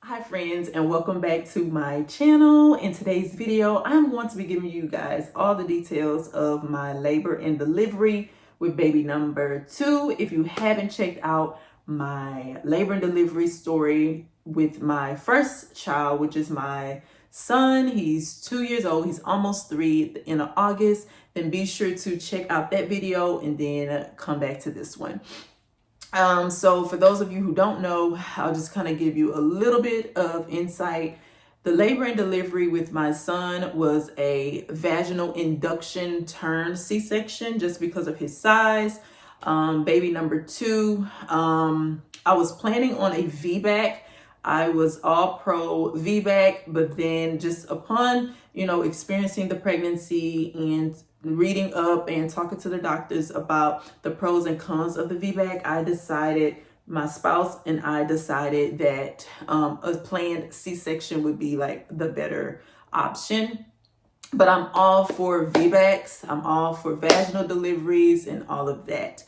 Hi friends, and welcome back to my channel. In today's video, I'm going to be giving you guys all the details of my labor and delivery with baby number 2. If you haven't checked out my labor and delivery story with my first child, which is my son, he's 2 years old, he's almost 3 at the end of August, then be sure to check out that video and then come back to this one. So for those of you who don't know, I'll just kind of give you a little bit of insight. The labor and delivery with my son was a vaginal induction turn C-section just because of his size. Baby number 2, I was planning on a VBAC. I was all pro VBAC, but then just upon, experiencing the pregnancy and reading up and talking to the doctors about the pros and cons of the VBAC, my spouse and I decided that a planned C-section would be like the better option. But I'm all for VBACs. I'm all for vaginal deliveries and all of that.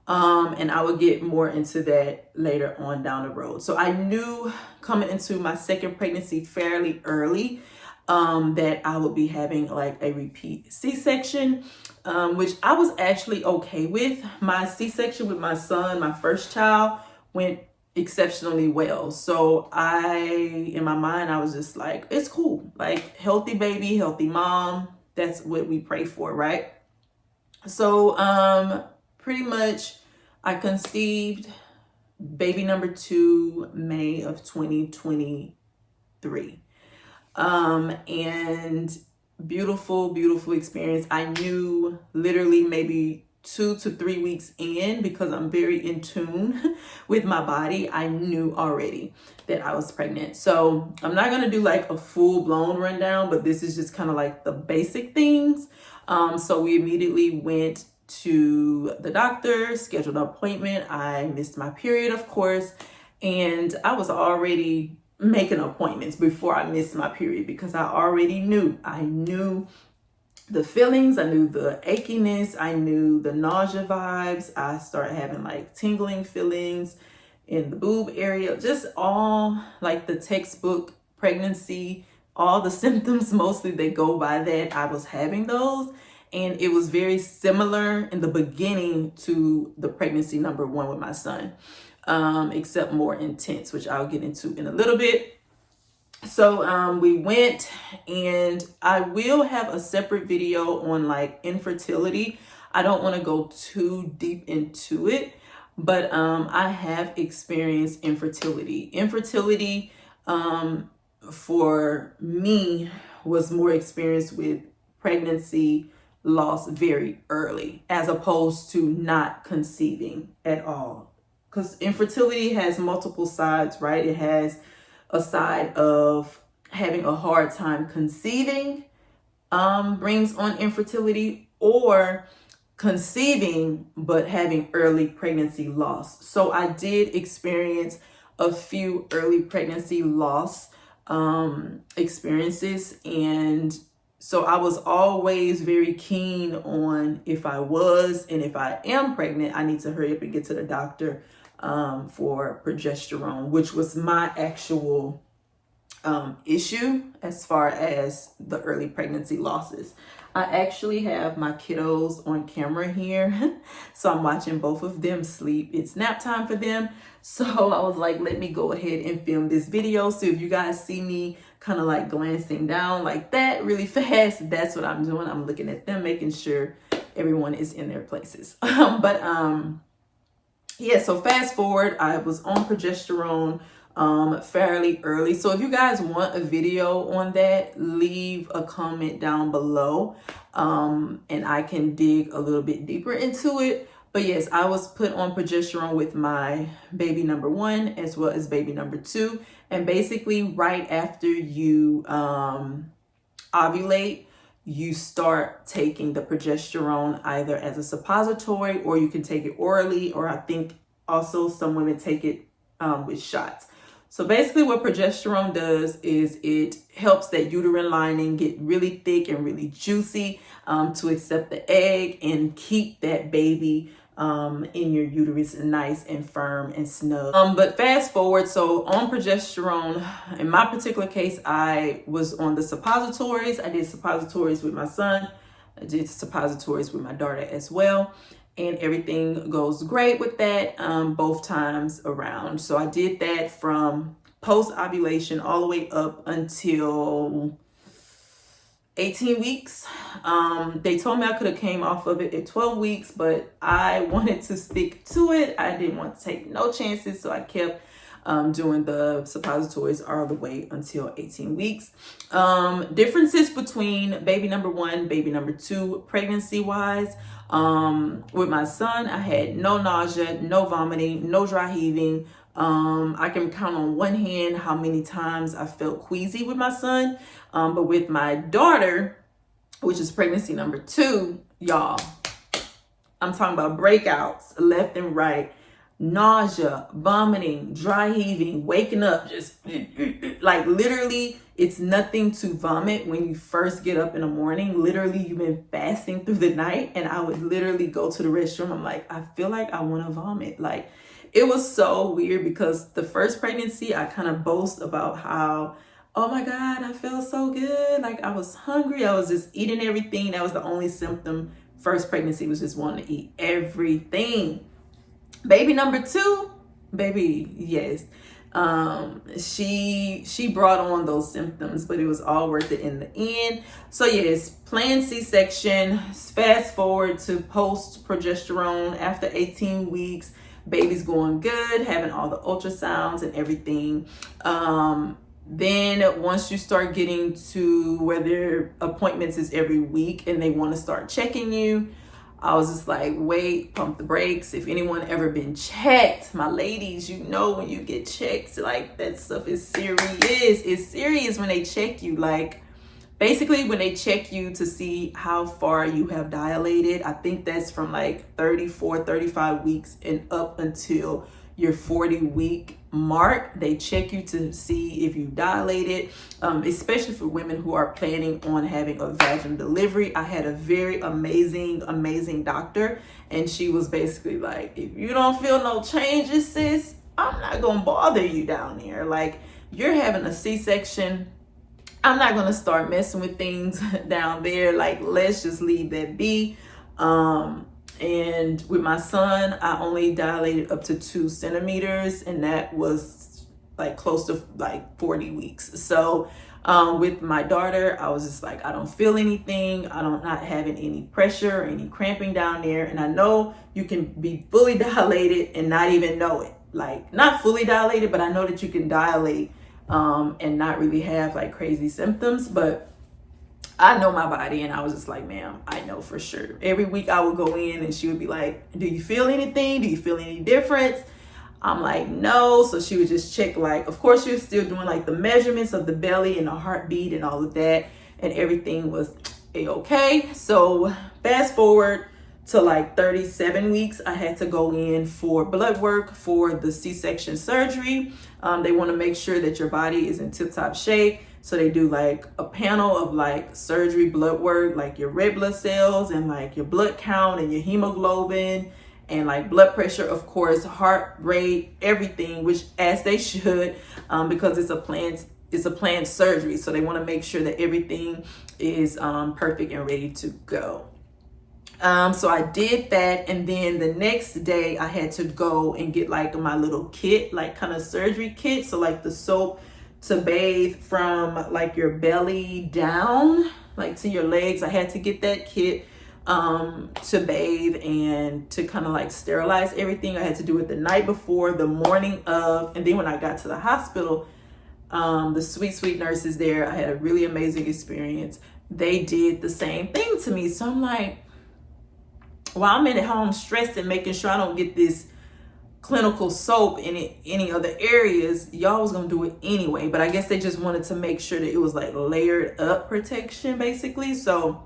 And I will get more into that later on down the road. So I knew coming into my second pregnancy fairly early that I would be having like a repeat C-section, which I was actually okay with. My C-section with my son, my first child, went exceptionally well. So in my mind, I was just like, it's cool. Like healthy baby, healthy mom. That's what we pray for, right? So pretty much I conceived baby number 2, May of 2023. And beautiful experience. I knew literally maybe 2 to 3 weeks in, because I'm very in tune with my body, I knew already that I was pregnant. So I'm not going to do like a full-blown rundown, but this is just kind of like the basic things. So we immediately went to the doctor, scheduled an appointment. I missed my period, of course, and I was already making appointments before I missed my period because I already knew. I knew the feelings, I knew the achiness, I knew the nausea vibes. I started having like tingling feelings in the boob area, just all like the textbook pregnancy, all the symptoms mostly that go by that. I was having those. And it was very similar in the beginning to the pregnancy number 1 with my son, except more intense, which I'll get into in a little bit. So we went, and I will have a separate video on like infertility. I don't want to go too deep into it, but I have experienced infertility. Infertility for me was more experienced with pregnancy loss very early, as opposed to not conceiving at all. Because infertility has multiple sides, right? It has a side of having a hard time conceiving, brings on infertility, or conceiving but having early pregnancy loss. So I did experience a few early pregnancy loss experiences, and so I was always very keen on, if I was and if I am pregnant, I need to hurry up and get to the doctor for progesterone, which was my actual issue as far as the early pregnancy losses. I actually have my kiddos on camera here. So I'm watching both of them sleep. It's nap time for them. So I was like, let me go ahead and film this video. So if you guys see me kind of like glancing down like that really fast, that's what I'm doing. I'm looking at them, making sure everyone is in their places. Yeah, so fast forward, I was on progesterone fairly early. So if you guys want a video on that, leave a comment down below, and I can dig a little bit deeper into it. But yes, I was put on progesterone with my baby number 1 as well as baby number 2. And basically right after you ovulate, you start taking the progesterone either as a suppository, or you can take it orally, or I think also some women take it with shots. So basically what progesterone does is it helps that uterine lining get really thick and really juicy to accept the egg and keep that baby in your uterus, nice and firm and snug. But fast forward, so on progesterone, in my particular case, I was on the suppositories. I did suppositories with my son. I did suppositories with my daughter as well. And everything goes great with that both times around. So I did that from post-ovulation all the way up until 18 weeks. They told me I could have came off of it at 12 weeks, but I wanted to stick to it. I didn't want to take no chances, so I kept doing the suppositories all the way until 18 weeks. Differences between baby number 1, baby number 2, pregnancy wise. With my son, I had no nausea, no vomiting, no dry heaving. I can count on one hand how many times I felt queasy with my son. But with my daughter, which is pregnancy number 2, y'all, I'm talking about breakouts left and right. Nausea, vomiting, dry heaving, waking up, just like literally it's nothing to vomit when you first get up in the morning. Literally, you've been fasting through the night, and I would literally go to the restroom. I'm like, I feel like I want to vomit. Like, it was so weird because the first pregnancy, I kind of boast about how, oh my God, I feel so good. Like, I was hungry. I was just eating everything. That was the only symptom. First pregnancy was just wanting to eat everything. Baby number 2, baby, yes. She brought on those symptoms, but it was all worth it in the end. So yes, planned C-section. Fast forward to post progesterone after 18 weeks. Baby's going good, having all the ultrasounds and everything. Then once you start getting to where their appointments is every week and they want to start checking you, I was just like, wait, pump the brakes. If anyone ever been checked, my ladies, you know, when you get checked, like, that stuff is serious. It's serious when they check you. Like, basically when they check you to see how far you have dilated. I think that's from like 34, 35 weeks and up until your 40-week mark. They check you to see if you dilated, especially for women who are planning on having a vaginal delivery. I had a very amazing doctor, and she was basically like, if you don't feel no changes, sis, I'm not gonna bother you down there. Like, you're having a C-section, I'm not gonna start messing with things down there. Like, let's just leave that be. And with my son, I only dilated up to 2 centimeters, and that was like close to like 40 weeks. So with my daughter, I was just like, I don't feel anything. I'm not having any pressure or any cramping down there. And I know you can be fully dilated and not even know it. Like, not fully dilated, but I know that you can dilate and not really have like crazy symptoms. But I know my body, and I was just like, ma'am, I know for sure. Every week I would go in and she would be like, do you feel anything? Do you feel any difference? I'm like, no. So she would just check, like, of course you're still doing like the measurements of the belly and the heartbeat and all of that, and everything was a-okay. So fast forward to like 37 weeks, I had to go in for blood work for the C-section surgery. They want to make sure that your body is in tip-top shape. So they do like a panel of like surgery blood work, like your red blood cells and like your blood count and your hemoglobin and like blood pressure, of course, heart rate, everything, which as they should, because it's a planned surgery. So they want to make sure that everything is perfect and ready to go. So I did that, and then the next day I had to go and get like my little kit, like kind of surgery kit. So like the soap to bathe from like your belly down, like to your legs. I had to get that kit to bathe and to kind of like sterilize everything. I had to do it the night before, the morning of, and then when I got to the hospital, the sweet nurses there, I had a really amazing experience. They did the same thing to me. So I'm like, while I'm at home stressed and making sure I don't get this clinical soap in any other areas, y'all was gonna do it anyway. But I guess they just wanted to make sure that it was like layered up protection, basically. So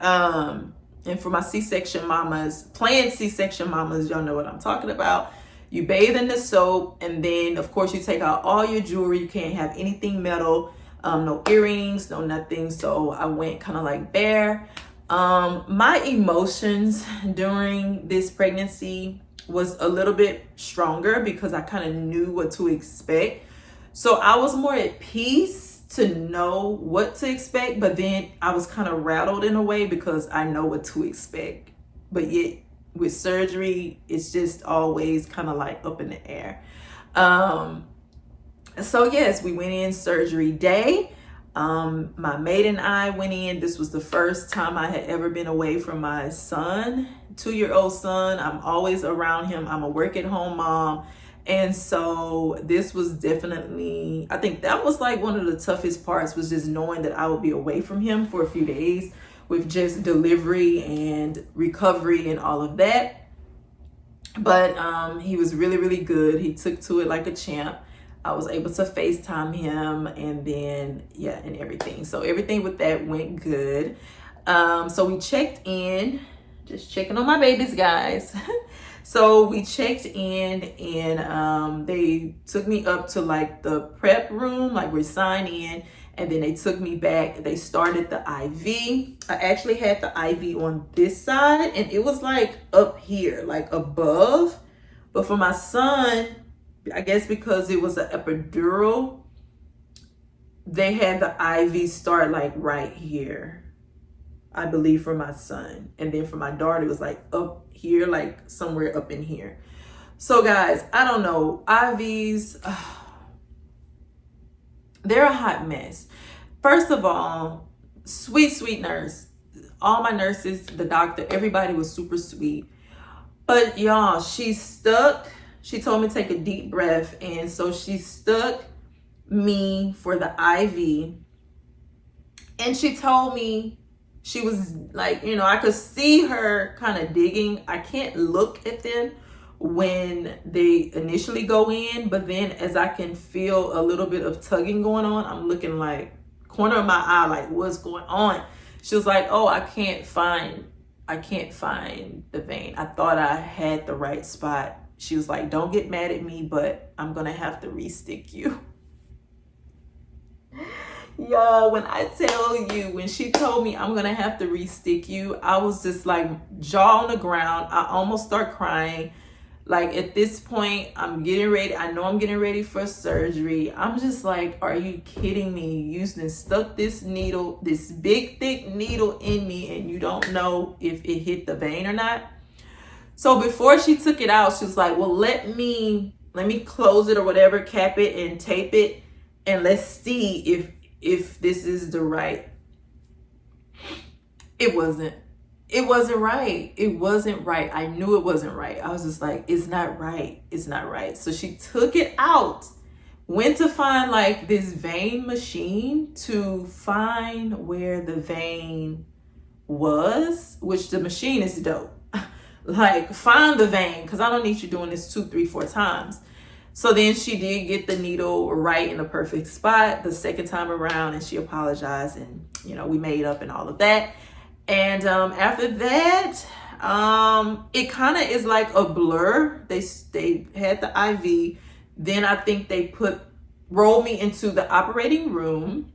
and for my C-section mamas, planned C-section mamas, y'all know what I'm talking about. You bathe in the soap, and then of course you take out all your jewelry. You can't have anything metal, no earrings, no nothing. So I went kind of like bare. My emotions during this pregnancy was a little bit stronger because I kind of knew what to expect. So I was more at peace to know what to expect, but then I was kind of rattled in a way because I know what to expect. But yet with surgery, it's just always kind of like up in the air. So yes, we went in surgery day. My maid and I went in. This was the first time I had ever been away from my son, 2-year-old son. I'm always around him. I'm a work at home mom. And so this was definitely, I think that was like one of the toughest parts, was just knowing that I would be away from him for a few days with just delivery and recovery and all of that. But he was really, really good. He took to it like a champ. I was able to FaceTime him, and then, yeah, and everything. So everything with that went good. So we checked in, just checking on my babies, guys. So we checked in, and they took me up to like the prep room, like we're signed in, and then they took me back. They started the IV. I actually had the IV on this side, and it was like up here, like above. But for my son, I guess because it was an epidural, they had the IV start like right here, I believe, for my son. And then for my daughter, it was like up here, like somewhere up in here. So guys, I don't know, IVs, they're a hot mess. First of all, sweet nurse. All my nurses, the doctor, everybody was super sweet. But y'all, she told me to take a deep breath. And so she stuck me for the IV. And she told me, she was like, you know, I could see her kind of digging. I can't look at them when they initially go in, but then as I can feel a little bit of tugging going on, I'm looking like corner of my eye, like what's going on? She was like, oh, I can't find the vein. I thought I had the right spot. She was like, don't get mad at me, but I'm gonna have to re-stick you. Y'all, when I tell you, when she told me I'm gonna have to re-stick you, I was just like jaw on the ground. I almost start crying. Like at this point, I'm getting ready. I know I'm getting ready for surgery. I'm just like, are you kidding me? You stuck this needle, this big thick needle in me, and you don't know if it hit the vein or not. So before she took it out, she was like, well, let me close it or whatever, cap it and tape it, and let's see if this is the right. It wasn't right. It wasn't right. I knew it wasn't right. I was just like, it's not right. It's not right. So she took it out, went to find like this vein machine to find where the vein was, which the machine is dope. Like, find the vein, because I don't need you doing this 2, 3, 4 times. So then she did get the needle right in the perfect spot the second time around, and she apologized, and you know, we made up and all of that. And after that, it kind of is like a blur. They had the IV. Then I think they rolled me into the operating room.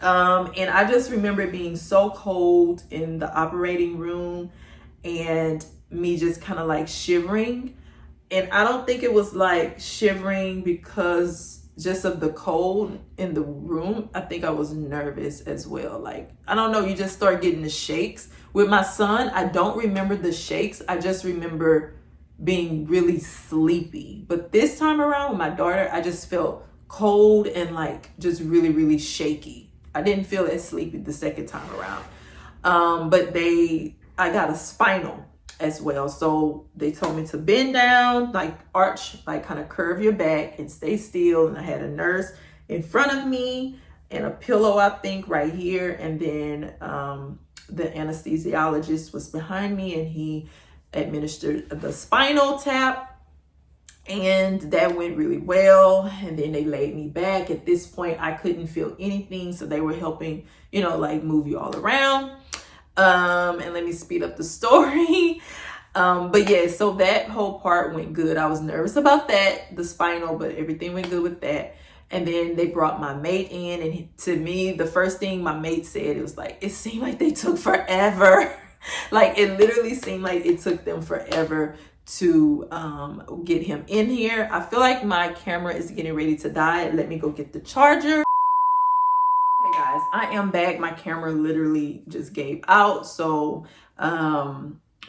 And I just remember it being so cold in the operating room and me just kind of like shivering. And I don't think it was like shivering because just of the cold in the room. I think I was nervous as well. Like, I don't know, you just start getting the shakes. With my son, I don't remember the shakes. I just remember being really sleepy. But this time around with my daughter, I just felt cold and like just really, really shaky. I didn't feel as sleepy the second time around. But I got a spinal as well. So they told me to bend down, like arch, like kind of curve your back and stay still. And I had a nurse in front of me and a pillow, I think, right here. And then the anesthesiologist was behind me and he administered the spinal tap. And that went really well. And then they laid me back. At this point, I couldn't feel anything. So they were helping, you know, like move you all around. And let me speed up the story. But yeah, so that whole part went good. I was nervous about that, the spinal, but everything went good with that. And then they brought my mate in, and to me, the first thing my mate said, it was like, it seemed like they took forever. Like, it literally seemed like it took them forever to get him in here. I feel like my camera is getting ready to die. Let me go get the charger. Hey guys, I am back. My camera literally just gave out. So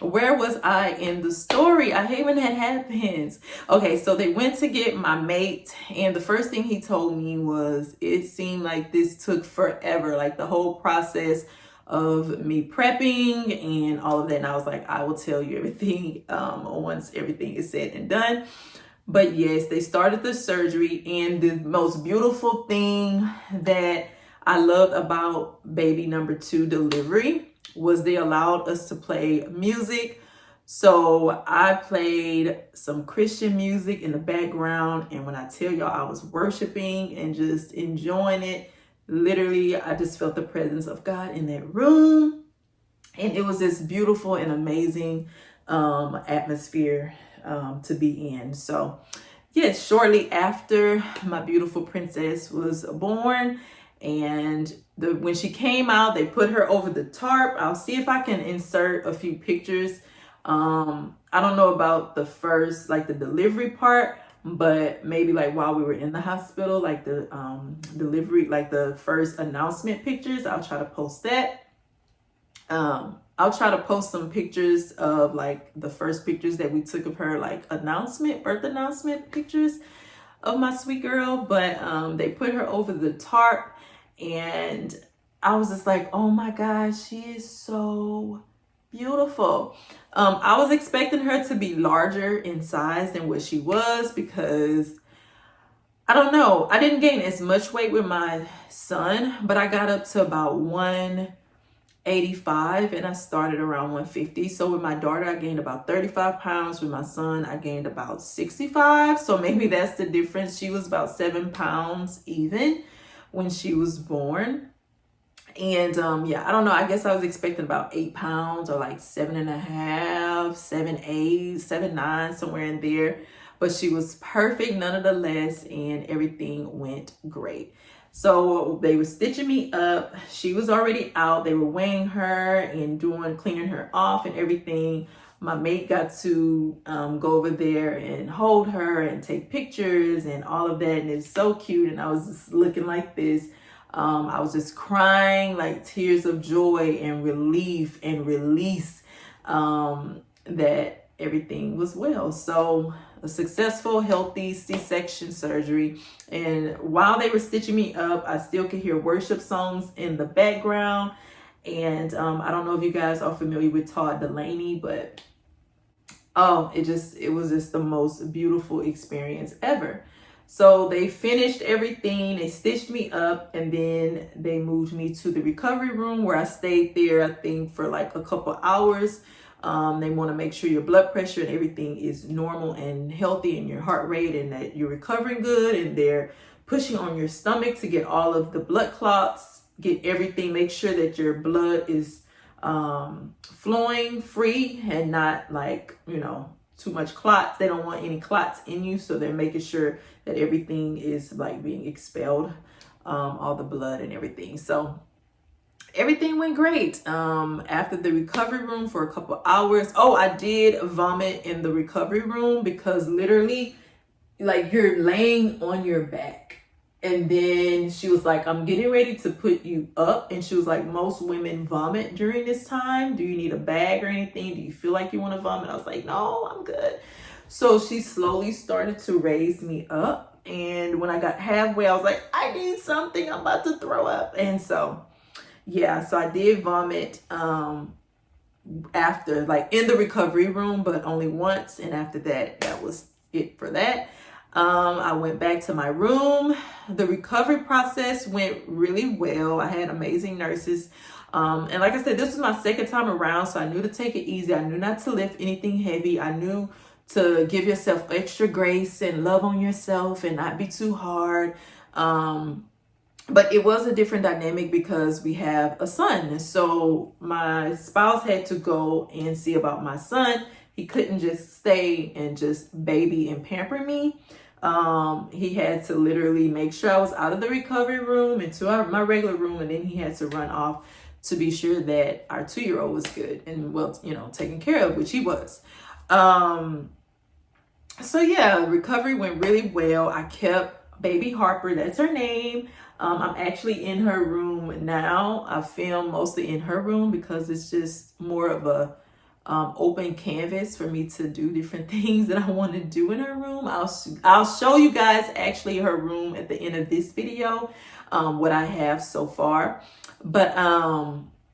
where was I in the story? I hate when that happens. Okay, so they went to get my mate, and the first thing he told me was it seemed like this took forever, like the whole process of me prepping and all of that. And I was like, I will tell you everything once everything is said and done. But yes, they started the surgery, and the most beautiful thing that I loved about baby number 2 delivery was they allowed us to play music. So I played some Christian music in the background, and when I tell y'all I was worshiping and just enjoying it, literally I just felt the presence of God in that room, and it was this beautiful and amazing atmosphere to be in. So yes, shortly after my beautiful princess was born, and when she came out, they put her over the tarp. I'll see if I can insert a few pictures. I don't know about the first, like the delivery part, but maybe like while we were in the hospital, like the delivery, like the first announcement pictures, I'll try to post that. I'll try to post some pictures of like the first pictures that we took of her, like birth announcement pictures of my sweet girl. But they put her over the tarp, and I was just like, oh my gosh, she is so beautiful. I was expecting her to be larger in size than what she was, because I don't know, I didn't gain as much weight with my son, but I got up to about 185 and I started around 150. So with my daughter, I gained about 35 pounds. With my son, I gained about 65. So maybe that's the difference. She was about 7 pounds even when she was born. And yeah, I don't know, I guess I was expecting about 8 pounds, or like 7.5, 7.8, 7.9, somewhere in there. But she was perfect nonetheless, and everything went great. So they were stitching me up. She was already out. They were weighing her and cleaning her off and everything. My mate got to go over there and hold her and take pictures and all of that. And it's so cute. And I was just looking like this. I was just crying, like tears of joy and relief and release that everything was well. So a successful, healthy C-section surgery. And while they were stitching me up, I still could hear worship songs in the background. And I don't know if you guys are familiar with Todd Delaney, but it was just the most beautiful experience ever. So they finished everything, they stitched me up, and then they moved me to the recovery room, where I stayed there, I think, for like a couple hours. They want to make sure your blood pressure and everything is normal and healthy, and your heart rate, and that you're recovering good. And they're pushing on your stomach to get all of the blood clots, get everything, make sure that your blood is flowing free and not like, too much clots. They don't want any clots in you, so they're making sure that everything is like being expelled, all the blood and everything. So everything went great. After the recovery room for a couple hours, I did vomit in the recovery room, because literally, like, you're laying on your back. And then she was like, I'm getting ready to put you up. And she was like, most women vomit during this time. Do you need a bag or anything? Do you feel like you want to vomit? I was like, no, I'm good. So she slowly started to raise me up. And when I got halfway, I was like, I need something. I'm about to throw up. And so, yeah, so I did vomit after, like in the recovery room, but only once. And after that, that was it for that. I went back to my room. The recovery process went really well. I had amazing nurses. And like I said, this was my second time around, so I knew to take it easy. I knew not to lift anything heavy. I knew to give yourself extra grace and love on yourself and not be too hard. But it was a different dynamic because we have a son. So my spouse had to go and see about my son. He couldn't just stay and just baby and pamper me. He had to literally make sure I was out of the recovery room into my regular room, and then he had to run off to be sure that our 2-year-old was good and well, you know, taken care of, which he was. So yeah, recovery went really well. I kept baby Harper, that's her name. I'm actually in her room now. I film mostly in her room because it's just more of a open canvas for me to do different things that I want to do in her room. I'll show you guys actually her room at the end of this video, what I have so far. But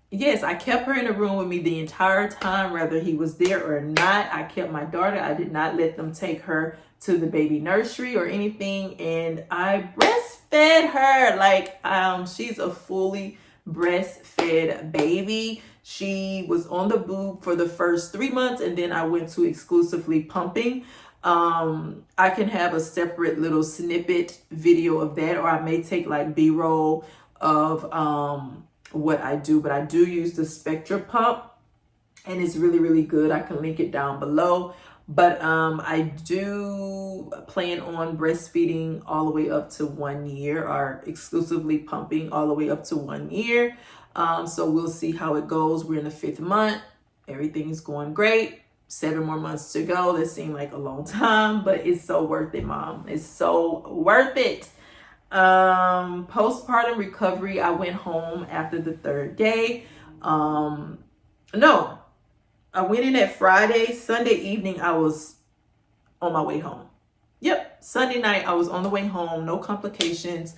yes, I kept her in the room with me the entire time, whether he was there or not. I kept my daughter. I did not let them take her to the baby nursery or anything, and I breastfed her. Like she's a fully breastfed baby. She was on the boob for the first 3 months, and then I went to exclusively pumping. I can have a separate little snippet video of that, or I may take like B-roll of what I do, but I do use the Spectra pump, and it's really, really good. I can link it down below. But I do plan on breastfeeding all the way up to 1 year, or exclusively pumping all the way up to 1 year. So we'll see how it goes. We're in the 5th month. Everything's going great. 7 more months to go. That seemed like a long time, but it's so worth it, Mom. It's so worth it. Postpartum recovery, I went home after the 3rd day. No, I went in that Friday. Sunday evening, I was on my way home. Yep, Sunday night, I was on the way home. No complications.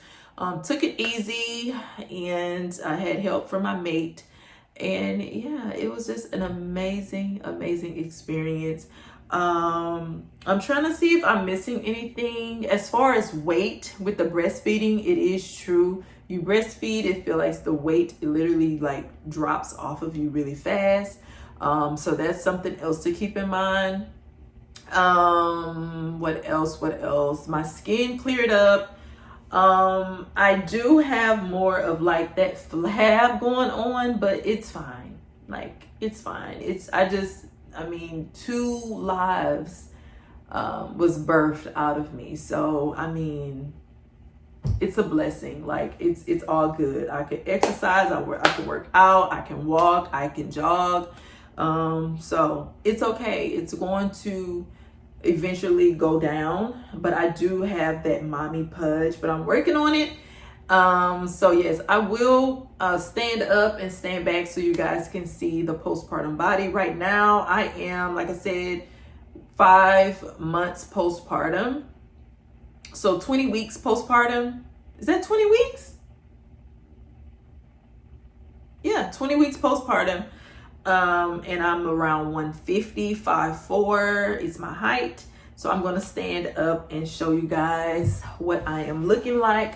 Took it easy, and I had help from my mate. And yeah, it was just an amazing, amazing experience. I'm trying to see if I'm missing anything as far as weight with the breastfeeding. It is true. You breastfeed, it feels like the weight literally like drops off of you really fast. So that's something else to keep in mind. What else? My skin cleared up. I do have more of like that flab going on, but it's fine. Like, it's fine. I mean, 2 lives was birthed out of me. So, I mean, it's a blessing. Like, it's all good. I can exercise, I can work out, I can walk, I can jog. So it's okay. It's going to eventually go down, but I do have that mommy pudge, but I'm working on it. So yes, I will stand up and stand back so you guys can see the postpartum body. Right now I am, like I said, 5 months postpartum, so 20 weeks postpartum. Is that 20 weeks? Yeah, 20 weeks postpartum. And I'm around 150, 5'4" is my height. So I'm gonna stand up and show you guys what I am looking like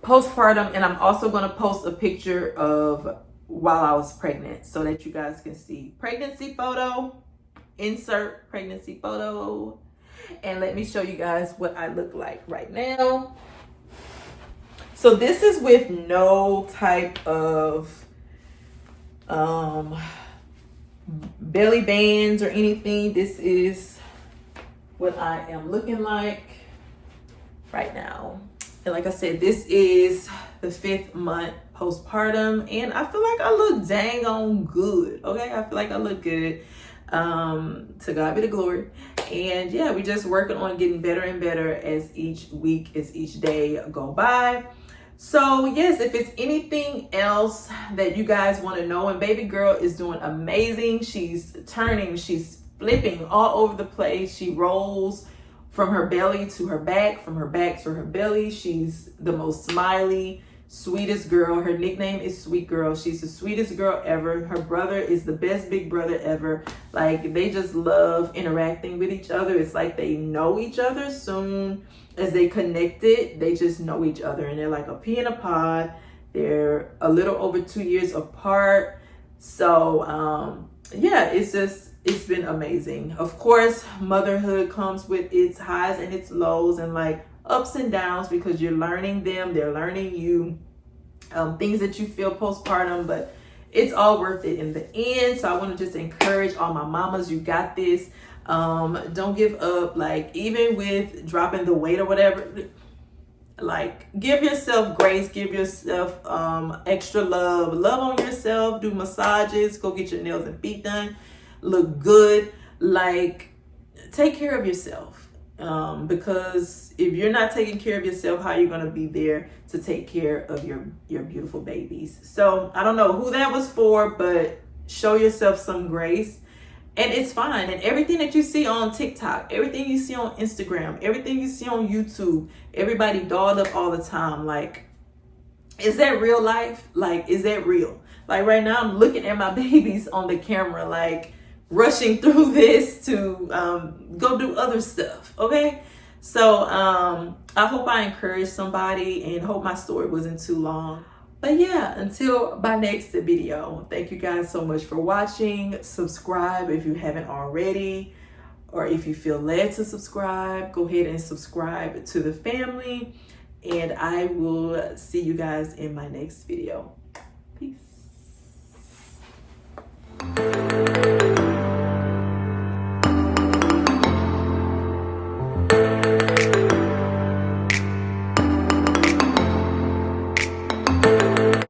postpartum. And I'm also gonna post a picture of while I was pregnant so that you guys can see pregnancy photo, insert pregnancy photo. And let me show you guys what I look like right now. So this is with no type of belly bands or anything. This is what I am looking like right now. And like I said, this is the 5th month postpartum, and I feel like I look dang on good. Okay, I feel like I look good. To God be the glory. And yeah, we're just working on getting better and better as each week, as each day go by. So yes, if it's anything else that you guys want to know, and baby girl is doing amazing. She's turning, she's flipping all over the place. She rolls from her belly to her back, from her back to her belly. She's the most smiley, sweetest girl. Her nickname is Sweet Girl. She's the sweetest girl ever. Her brother is the best big brother ever. Like, they just love interacting with each other. It's like they know each other. Soon as they connected, they just know each other, and they're like a pea in a pod. They're a little over 2 years apart. So yeah, it's been amazing. Of course, motherhood comes with its highs and its lows, and like ups and downs, because you're learning them, they're learning you, things that you feel postpartum, but it's all worth it in the end. So I want to just encourage all my mamas, you got this. Don't give up. Like, even with dropping the weight or whatever, like, give yourself grace, give yourself extra love on yourself. Do massages, go get your nails and feet done, look good. Like, take care of yourself, because if you're not taking care of yourself, how are you going to be there to take care of your beautiful babies? So I don't know who that was for, but show yourself some grace. And it's fine. And everything that you see on TikTok, everything you see on Instagram, everything you see on YouTube, everybody dolled up all the time. Like, is that real life? Like, is that real? Like, right now I'm looking at my babies on the camera, like rushing through this to go do other stuff. Okay. So I hope I encouraged somebody, and hope my story wasn't too long. But yeah, until my next video, thank you guys so much for watching. Subscribe if you haven't already, or if you feel led to subscribe, go ahead and subscribe to the family. And I will see you guys in my next video.